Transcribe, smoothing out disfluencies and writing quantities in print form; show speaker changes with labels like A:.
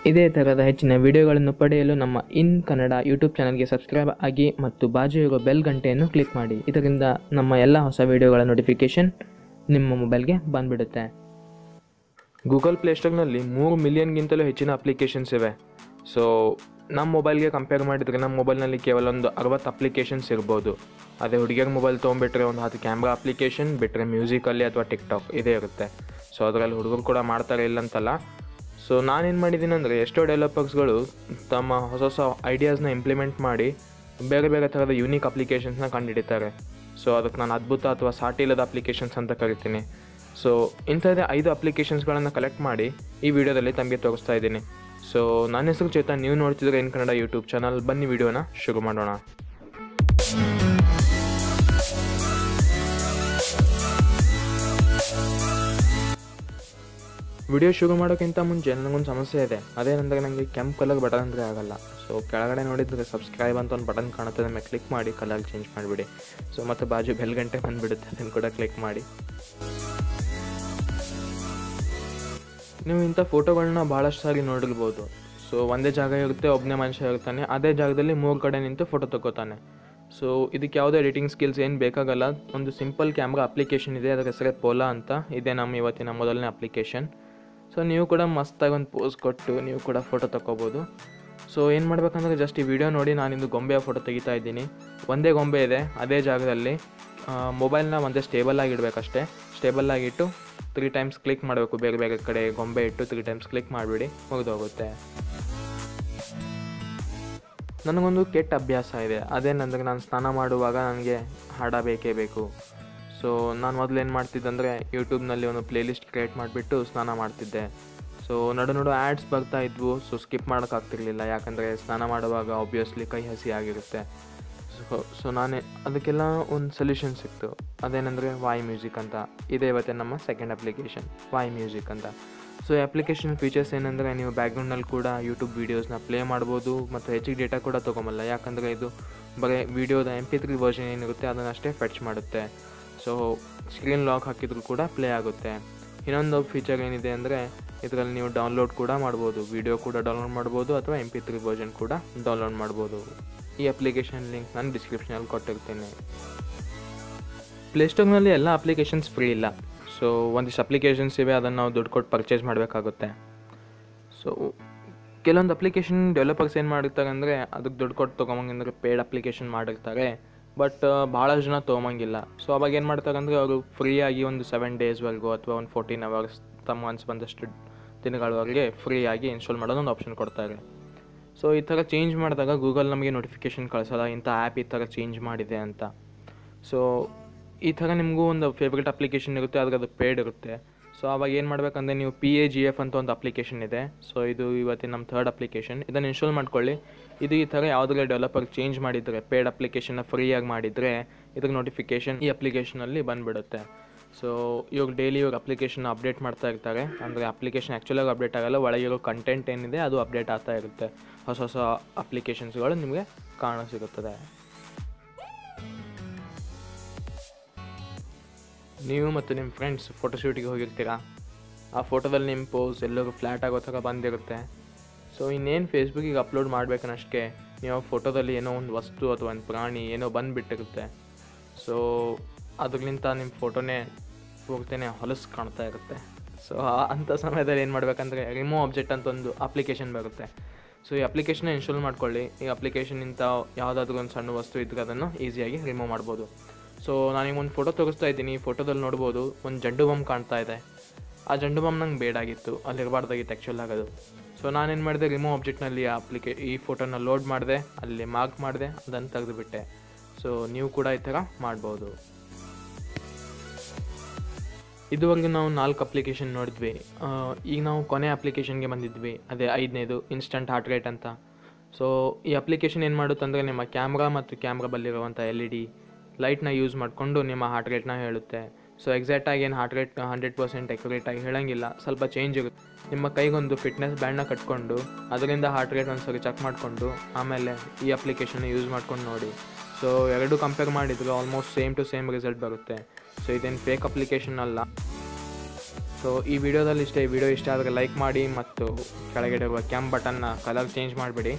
A: ಇದೇ ಥರದ ಹೆಚ್ಚಿನ ವಿಡಿಯೋಗಳನ್ನು ಪಡೆಯಲು ನಮ್ಮ ಇನ್ ಕನ್ನಡ ಯೂಟ್ಯೂಬ್ ಚಾನಲ್ಗೆ ಸಬ್ಸ್ಕ್ರೈಬ್ ಆಗಿ ಮತ್ತು ಬಾಜು ಇರೋ ಬೆಲ್ ಗಂಟೆಯನ್ನು ಕ್ಲಿಕ್ ಮಾಡಿ. ಇದರಿಂದ ನಮ್ಮ ಎಲ್ಲ ಹೊಸ ವಿಡಿಯೋಗಳ ನೋಟಿಫಿಕೇಷನ್ ನಿಮ್ಮ ಮೊಬೈಲ್ಗೆ ಬಂದುಬಿಡುತ್ತೆ.
B: ಗೂಗಲ್ ಪ್ಲೇಸ್ಟೋರ್ನಲ್ಲಿ 3 ಮಿಲಿಯನ್ಗಿಂತಲೂ ಹೆಚ್ಚಿನ ಅಪ್ಲಿಕೇಶನ್ಸ್ ಇವೆ. ಸೊ ನಮ್ಮ ಮೊಬೈಲ್ಗೆ ಕಂಪೇರ್ ಮಾಡಿದರೆ ನಮ್ಮ ಮೊಬೈಲ್ನಲ್ಲಿ ಕೇವಲ ಒಂದು 60 ಅಪ್ಲಿಕೇಶನ್ಸ್ ಇರ್ಬೋದು. ಅದೇ ಹುಡುಗಿಯರ ಮೊಬೈಲ್ ತೊಗೊಂಬಿಟ್ರೆ ಒಂದು 10 ಕ್ಯಾಮ್ರಾ ಅಪ್ಲಿಕೇಶನ್ ಬಿಟ್ಟರೆ ಮ್ಯೂಸಿಕಲ್ಲಿ ಅಥವಾ ಟಿಕ್ಟಾಕ್ ಇದೇ ಇರುತ್ತೆ. ಸೊ ಅದರಲ್ಲಿ ಹುಡುಗರು ಕೂಡ ಮಾಡ್ತಾರೆ ಇಲ್ಲಂತಲ್ಲ. ಸೊ ನಾನೇನು ಮಾಡಿದ್ದೀನಿ ಅಂದರೆ, ಎಷ್ಟೋ ಡೆವಲಪರ್ಸ್ಗಳು ತಮ್ಮ ಹೊಸ ಹೊಸ ಐಡಿಯಾಸ್ನ ಇಂಪ್ಲಿಮೆಂಟ್ ಮಾಡಿ ಬೇರೆ ಬೇರೆ ಥರದ ಯೂನಿಕ್ ಅಪ್ಲಿಕೇಶನ್ಸ್ನ ಕಂಡುಹಿಡಿತಾರೆ. ಸೊ ಅದಕ್ಕೆ ನಾನು ಅದ್ಭುತ ಅಥವಾ ಸಾಟಿ ಇಲ್ಲದ ಅಪ್ಲಿಕೇಶನ್ಸ್ ಅಂತ ಕರಿತೀನಿ. ಸೊ ಇಂಥದ್ದೇ 5 ಅಪ್ಲಿಕೇಶನ್ಸ್ಗಳನ್ನು ಕಲೆಕ್ಟ್ ಮಾಡಿ ಈ ವಿಡಿಯೋದಲ್ಲಿ ತಮಗೆ ತೋರಿಸ್ತಾ ಇದ್ದೀನಿ. ಸೊ ನನ್ನ ಹೆಸರು ಚೇತನ್, ನೀವು ನೋಡ್ತಿದ್ರೆ ಇನ್ ಕನ್ನಡ ಯೂಟ್ಯೂಬ್ ಚಾನಲ್. ಬನ್ನಿ ವಿಡಿಯೋನ ಶುರು ಮಾಡೋಣ. ವಿಡಿಯೋ ಶುರು ಮಾಡೋಕ್ಕಿಂತ ಮುಂಚೆ ನನಗೊಂದು ಸಮಸ್ಯೆ ಇದೆ. ಅದೇನೆಂದರೆ, ನನಗೆ ಕೆಂಪು ಕಲರ್ ಬಟನ್ ಅಂದರೆ ಆಗಲ್ಲ. ಸೊ ಕೆಳಗಡೆ ನೋಡಿದರೆ ಸಬ್ಸ್ಕ್ರೈಬ್ ಅಂತ ಒಂದು ಬಟನ್ ಕಾಣುತ್ತೆ, ಅದನ್ನು ಕ್ಲಿಕ್ ಮಾಡಿ ಕಲರ್ ಚೇಂಜ್ ಮಾಡಿಬಿಡಿ. ಸೊ ಮತ್ತು ಬಾಜು ಬೆಲ್ ಗಂಟೆ ಬಂದುಬಿಡುತ್ತೆ, ಅದನ್ನು ಕೂಡ ಕ್ಲಿಕ್ ಮಾಡಿ. ನೀವು ಇಂಥ ಫೋಟೋಗಳನ್ನ ಭಾಳಷ್ಟು ಸಾರಿ ನೋಡಿರ್ಬೋದು. ಸೊ ಒಂದೇ ಜಾಗ ಇರುತ್ತೆ, ಒಬ್ಬನೇ ಮನುಷ್ಯ ಇರ್ತಾನೆ, ಅದೇ ಜಾಗದಲ್ಲಿ 3 ಕಡೆ ನಿಂತು ಫೋಟೋ ತಗೋತಾನೆ. ಸೊ ಇದಕ್ಕೆ ಯಾವುದೇ ಎಡಿಟಿಂಗ್ ಸ್ಕಿಲ್ಸ್ ಏನು ಬೇಕಾಗಲ್ಲ. ಒಂದು ಸಿಂಪಲ್ ಕ್ಯಾಮ್ರಾ ಅಪ್ಲಿಕೇಶನ್ ಇದೆ, ಅದರ ಹೆಸರೇ ಪೋಲಾ ಅಂತ. ಇದೇ ನಮ್ಮ ಇವತ್ತಿನ ಮೊದಲನೇ ಅಪ್ಲಿಕೇಶನ್. ಸೊ ನೀವು ಕೂಡ ಮಸ್ತಾಗಿ ಒಂದು ಪೋಸ್ ಕೊಟ್ಟು ನೀವು ಕೂಡ ಫೋಟೋ ತಗೋಬೋದು. ಸೊ ಏನು ಮಾಡಬೇಕಂದ್ರೆ, ಜಸ್ಟ್ ಈ ವಿಡಿಯೋ ನೋಡಿ ನಾನಿಂದು ಗೊಂಬೆಯ ಫೋಟೋ ತೆಗಿತಾ ಇದ್ದೀನಿ. ಒಂದೇ ಗೊಂಬೆ ಇದೆ, ಅದೇ ಜಾಗದಲ್ಲಿ ಮೊಬೈಲ್ನ ಒಂದೇ ಸ್ಟೇಬಲಾಗಿ ಇಡಬೇಕಷ್ಟೇ. ಸ್ಟೇಬಲಾಗಿಟ್ಟು 3 ಟೈಮ್ಸ್ ಕ್ಲಿಕ್ ಮಾಡಬೇಕು. ಬೇರೆ ಬೇರೆ ಕಡೆ ಗೊಂಬೆ ಇಟ್ಟು 3 ಟೈಮ್ಸ್ ಕ್ಲಿಕ್ ಮಾಡಿಬಿಡಿ, ಮುಗಿದೋಗುತ್ತೆ. ನನಗೊಂದು ಕೆಟ್ಟ ಅಭ್ಯಾಸ ಇದೆ. ಅದೇನಂದರೆ, ನಾನು ಸ್ನಾನ ಮಾಡುವಾಗ ನನಗೆ ಹಾಡ ಬೇಕೇ ಬೇಕು. ಸೊ ನಾನು ಮೊದಲು ಏನು ಮಾಡ್ತಿದ್ದೆ ಅಂದರೆ, ಯೂಟ್ಯೂಬ್ನಲ್ಲಿ ಒಂದು ಪ್ಲೇಲಿಸ್ಟ್ ಕ್ರಿಯೇಟ್ ಮಾಡಿಬಿಟ್ಟು ಸ್ನಾನ ಮಾಡ್ತಿದ್ದೆ. ಸೊ ನಡು ಆ್ಯಡ್ಸ್ ಬರ್ತಾ ಇದ್ವು. ಸೊ ಸ್ಕಿಪ್ ಮಾಡೋಕ್ಕಾಗ್ತಿರ್ಲಿಲ್ಲ, ಯಾಕಂದರೆ ಸ್ನಾನ ಮಾಡುವಾಗ ಆಬ್ವಿಯಸ್ಲಿ ಕೈ ಹಸಿ ಆಗಿರುತ್ತೆ. ಸೊ ನಾನೇ ಅದಕ್ಕೆಲ್ಲ ಒಂದು ಸೊಲ್ಯೂಷನ್ ಸಿಕ್ತು. ಅದೇನೆಂದರೆ ವಾಯ್ ಮ್ಯೂಸಿಕ್ ಅಂತ. ಇದೇ ಇವತ್ತೇ ನಮ್ಮ ಸೆಕೆಂಡ್ ಅಪ್ಲಿಕೇಶನ್, ವಾಯ್ ಮ್ಯೂಸಿಕ್ ಅಂತ. ಸೊ ಈ ಅಪ್ಲಿಕೇಶನ್ ಫೀಚರ್ಸ್ ಏನಂದರೆ, ನೀವು ಬ್ಯಾಕ್ಗ್ರೌಂಡ್ನಲ್ಲಿ ಕೂಡ ಯೂಟ್ಯೂಬ್ ವೀಡಿಯೋಸ್ನ ಪ್ಲೇ ಮಾಡ್ಬೋದು ಮತ್ತು ಹೆಚ್ಚಿಗೆ ಡೇಟಾ ಕೂಡ ತೊಗೊಂಬಲ್ಲ. ಯಾಕಂದರೆ ಇದು ಬರೀ ವೀಡಿಯೋದ MP3 ವರ್ಷನ್ ಏನಿರುತ್ತೆ ಅದನ್ನಷ್ಟೇ ಫೆಚ್ ಮಾಡುತ್ತೆ. ಸೊ ಸ್ಕ್ರೀನ್ ಲಾಕ್ ಹಾಕಿದರೂ ಕೂಡ ಪ್ಲೇ ಆಗುತ್ತೆ. ಇನ್ನೊಂದು ಫೀಚರ್ ಏನಿದೆ ಅಂದರೆ, ಇದರಲ್ಲಿ ನೀವು ಡೌನ್ಲೋಡ್ ಕೂಡ ಮಾಡ್ಬೋದು, ವೀಡಿಯೋ ಕೂಡ ಡೌನ್ಲೋಡ್ ಮಾಡ್ಬೋದು ಅಥವಾ MP3 ವರ್ಷನ್ ಕೂಡ ಡೌನ್ಲೋಡ್ ಮಾಡ್ಬೋದು. ಈ ಅಪ್ಲಿಕೇಶನ್ ಲಿಂಕ್ ನಾನು ಡಿಸ್ಕ್ರಿಪ್ಷನಲ್ಲಿ ಕೊಟ್ಟಿರ್ತೀನಿ. ಪ್ಲೇಸ್ಟೋರ್ನಲ್ಲಿ ಎಲ್ಲ ಅಪ್ಲಿಕೇಶನ್ಸ್ ಫ್ರೀ ಇಲ್ಲ. ಸೊ ಒಂದಿಷ್ಟು ಅಪ್ಲಿಕೇಶನ್ಸ್ ಇವೆ, ಅದನ್ನು ನಾವು ದುಡ್ಡು ಕೊಟ್ಟು ಪರ್ಚೇಸ್ ಮಾಡಬೇಕಾಗುತ್ತೆ. ಸೊ ಕೆಲವೊಂದು ಅಪ್ಲಿಕೇಶನ್ ಡೆವಲಪರ್ಸ್ ಏನು ಮಾಡಿರ್ತಾರೆ ಅಂದರೆ, ಅದಕ್ಕೆ ದುಡ್ಡು ಕೊಟ್ಟು ತೊಗೊಂಬಂಗಂದ್ರೆ ಪೇಯ್ಡ್ ಅಪ್ಲಿಕೇಶನ್ ಮಾಡಿರ್ತಾರೆ. ಬಟ್ ಭಾಳಷ್ಟು ಜನ ತೊಗೊಂಬಂಗಿಲ್ಲ. ಸೊ ಅವಾಗ ಏನು ಮಾಡ್ತಾರೆ ಅಂದರೆ, ಅವರು ಫ್ರೀಯಾಗಿ ಒಂದು 7 ಡೇಸ್ವರೆಗೂ ಅಥವಾ ಒಂದು 14 ಅವರ್ಸ್ ತಮ್ಮ ಮನಸ್ಸು ಬಂದಷ್ಟು ದಿನಗಳವರೆಗೆ ಫ್ರೀಯಾಗಿ ಇನ್ಸ್ಟಾಲ್ ಮಾಡೋದು ಒಂದು ಆಪ್ಷನ್ ಕೊಡ್ತಾರೆ. ಸೊ ಈ ಥರ ಚೇಂಜ್ ಮಾಡಿದಾಗ ಗೂಗಲ್ ನಮಗೆ ನೋಟಿಫಿಕೇಷನ್ ಕಳಿಸೋಲ್ಲ, ಇಂಥ ಆ್ಯಪ್ ಈ ಥರ ಚೇಂಜ್ ಮಾಡಿದೆ ಅಂತ. ಸೊ ಈ ಥರ ನಿಮಗೂ ಒಂದು ಫೇವ್ರೆಟ್ ಅಪ್ಲಿಕೇಶನ್ ಇರುತ್ತೆ, ಆದರೆ ಅದು ಪೇಯ್ಡ್ ಇರುತ್ತೆ. ಸೊ ಅವಾಗ ಏನು ಮಾಡಬೇಕಂದ್ರೆ, ನೀವು PAGF ಅಂತ ಒಂದು ಅಪ್ಲಿಕೇಶನ್ ಇದೆ. ಸೊ ಇದು ಇವತ್ತಿನ ನಮ್ಮ 3rd ಅಪ್ಲಿಕೇಶನ್. ಇದನ್ನು ಇನ್ಸ್ಟಾಲ್ ಮಾಡ್ಕೊಳ್ಳಿ. ಇದು ಈ ಥರ ಯಾವುದೇ ಡೆವಲಪರ್ ಚೇಂಜ್ ಮಾಡಿದರೆ, ಪೇಯ್ಡ್ ಅಪ್ಲಿಕೇಶನ್ನ ಫ್ರೀಯಾಗಿ ಮಾಡಿದರೆ ಇದ್ರ ನೋಟಿಫಿಕೇಷನ್ ಈ ಅಪ್ಲಿಕೇಶನಲ್ಲಿ ಬಂದುಬಿಡುತ್ತೆ. ಸೊ ಇವಾಗ ಡೈಲಿ ಇವಾಗ ಅಪ್ಲಿಕೇಶನ್ ಅಪ್ಡೇಟ್ ಮಾಡ್ತಾ ಇರ್ತಾರೆ. ಅಂದರೆ ಅಪ್ಲಿಕೇಶನ್ ಆ್ಯಕ್ಚುಲಾಗಿ ಅಪ್ಡೇಟ್ ಆಗೋಲ್ಲ, ಒಳಗಿರೋ ಕಂಟೆಂಟ್ ಏನಿದೆ ಅದು ಅಪ್ಡೇಟ್ ಆಗ್ತಾ ಇರುತ್ತೆ. ಹೊಸ ಹೊಸ ಅಪ್ಲಿಕೇಶನ್ಸ್ಗಳು ನಿಮಗೆ ಕಾಣಸಿಗುತ್ತದೆ. ನೀವು ಮತ್ತು ನಿಮ್ಮ ಫ್ರೆಂಡ್ಸ್ ಫೋಟೋಶೂಟಿಗೆ ಹೋಗಿರ್ತೀರಾ. ಆ ಫೋಟೋದಲ್ಲಿ ನಿಮ್ಮ ಪೋಸ್ ಎಲ್ಲರೂ ಫ್ಲ್ಯಾಟ್ ಆಗೋ ಥರ ಬಂದಿರುತ್ತೆ. ಸೊ ಇನ್ನೇನು ಫೇಸ್ಬುಕ್ಕಿಗೆ ಅಪ್ಲೋಡ್ ಮಾಡಬೇಕನ್ನಷ್ಟೇ ನೀವು ಆ ಫೋಟೋದಲ್ಲಿ ಏನೋ ಒಂದು ವಸ್ತು ಅಥವಾ ಒಂದು ಪ್ರಾಣಿ ಏನೋ ಬಂದುಬಿಟ್ಟಿರುತ್ತೆ. ಸೊ ಅದಕ್ಕಿಂತ ನಿಮ್ಮ ಫೋಟೋನೇ ಹೋಗ್ತೇನೆ ಹೊಲಸು ಕಾಣ್ತಾ ಇರುತ್ತೆ. ಸೊ ಅಂಥ ಸಮಯದಲ್ಲಿ ಏನು ಮಾಡಬೇಕಂದ್ರೆ, ರಿಮೂವ್ ಆಬ್ಜೆಕ್ಟ್ ಅಂತ ಒಂದು ಅಪ್ಲಿಕೇಶನ್ ಬರುತ್ತೆ. ಸೊ ಈ ಅಪ್ಲಿಕೇಶನ್ನ ಇನ್ಸ್ಟಾಲ್ ಮಾಡ್ಕೊಳ್ಳಿ. ಈ ಅಪ್ಲಿಕೇಶನ್ನಿಂದ ಯಾವುದಾದ್ರೂ ಒಂದು ಸಣ್ಣ ವಸ್ತು ಇದ್ದರೆ ಅದನ್ನು ಈಸಿಯಾಗಿ ರಿಮೂವ್ ಮಾಡ್ಬೋದು. ಸೊ ನಾನೀಗ ಒಂದು ಫೋಟೋ ತೋರಿಸ್ತಾ ಇದ್ದೀನಿ. ಈ ಫೋಟೋದಲ್ಲಿ ನೋಡ್ಬೋದು ಒಂದು ಜಂಡು ಬಾಂಬ್ ಕಾಣ್ತಾ ಇದೆ. ಆ ಜಂಡು ಬಾಂಬ್ ನಂಗೆ ಬೇಡಾಗಿತ್ತು, ಅಲ್ಲಿರಬಾರ್ದಾಗಿತ್ತು ಆ್ಯಕ್ಚುಲ್ ಆಗೋದು. ಸೊ ನಾನೇನು ಮಾಡಿದೆ, ರಿಮೂವ್ ಆಬ್ಜೆಕ್ಟ್ನಲ್ಲಿ ಈ ಫೋಟೋನ ಲೋಡ್ ಮಾಡಿದೆ, ಅಲ್ಲಿ ಮಾರ್ಕ್ ಮಾಡಿದೆ, ಅದನ್ನು ತೆಗೆದುಬಿಟ್ಟೆ. ಸೊ ನೀವು ಕೂಡ ಈ ಥರ ಮಾಡ್ಬೋದು. ಇದುವರೆಗೂ ನಾವು 4 ಅಪ್ಲಿಕೇಶನ್ ನೋಡಿದ್ವಿ. ಈಗ ನಾವು ಕೊನೆ ಅಪ್ಲಿಕೇಶನ್ಗೆ ಬಂದಿದ್ವಿ, ಅದೇ 5ನೇದು ಇನ್ಸ್ಟಂಟ್ ಹಾರ್ಟ್ ರೇಟ್ ಅಂತ. ಸೊ ಈ ಅಪ್ಲಿಕೇಶನ್ ಏನು ಮಾಡುತ್ತಂದರೆ, ನಿಮ್ಮ ಕ್ಯಾಮ್ರಾ ಮತ್ತು ಕ್ಯಾಮ್ರಾ ಬಲ್ಲಿರುವಂಥ LED ಲೈಟ್ನ ಯೂಸ್ ಮಾಡಿಕೊಂಡು ನಿಮ್ಮ ಹಾರ್ಟ್ ರೇಟ್ನ ಹೇಳುತ್ತೆ. ಸೊ ಎಕ್ಸಾಕ್ಟಾಗಿ ಏನು ಹಾರ್ಟ್ ರೇಟ್ 100% ಅಕ್ಯುರೇಟಾಗಿ ಹೇಳೋಂಗಿಲ್ಲ, ಸ್ವಲ್ಪ ಚೇಂಜ್ ಇರುತ್ತೆ. ನಿಮ್ಮ ಕೈಗೊಂದು ಫಿಟ್ನೆಸ್ ಬ್ಯಾಂಡ್ನ ಕಟ್ಕೊಂಡು ಅದರಿಂದ ಹಾರ್ಟ್ ರೇಟ್ ಒಂದು ಸರಿ ಚೆಕ್ ಮಾಡಿಕೊಂಡು ಆಮೇಲೆ ಈ ಅಪ್ಲಿಕೇಶನ್ನ ಯೂಸ್ ಮಾಡ್ಕೊಂಡು ನೋಡಿ. ಸೊ ಎರಡು ಕಂಪೇರ್ ಮಾಡಿದರೆ almost same to same result ಬರುತ್ತೆ. ಸೊ ಇದೇನು ಫೇಕ್ ಅಪ್ಲಿಕೇಶನ್ ಅಲ್ಲ. ಸೊ ಸೊ ಈ ವಿಡಿಯೋದಲ್ಲಿ ಇಷ್ಟೇ. ಈ ವಿಡಿಯೋ ಇಷ್ಟ ಆದರೆ ಲೈಕ್ ಮಾಡಿ ಮತ್ತು ಕೆಳಗಡೆ ಇರುವ ಕ್ಯಾಮ್ ಬಟನ್ನ ಕಲರ್ ಚೇಂಜ್ ಮಾಡಿಬಿಡಿ.